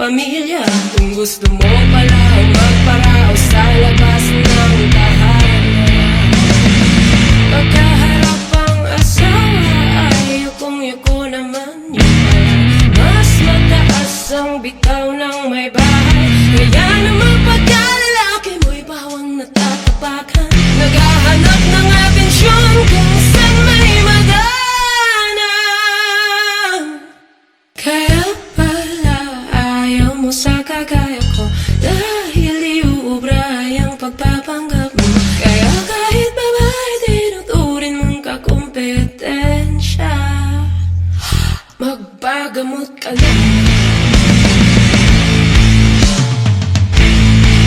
pamilya. Kung gusto mo palang magparao sa labas ng tahanan, pagkaharap ang asawa ay yukong-yuko naman yun. Mas mataas ang bitaw ng may bahay, kaya naman pagkalalaki mo'y bawang natatapakan. Naghahanap ng atensyon kung saan may maganap. Kaya pala ayaw mo sa kagaya ko, dahil iuubra ang pagpapalala.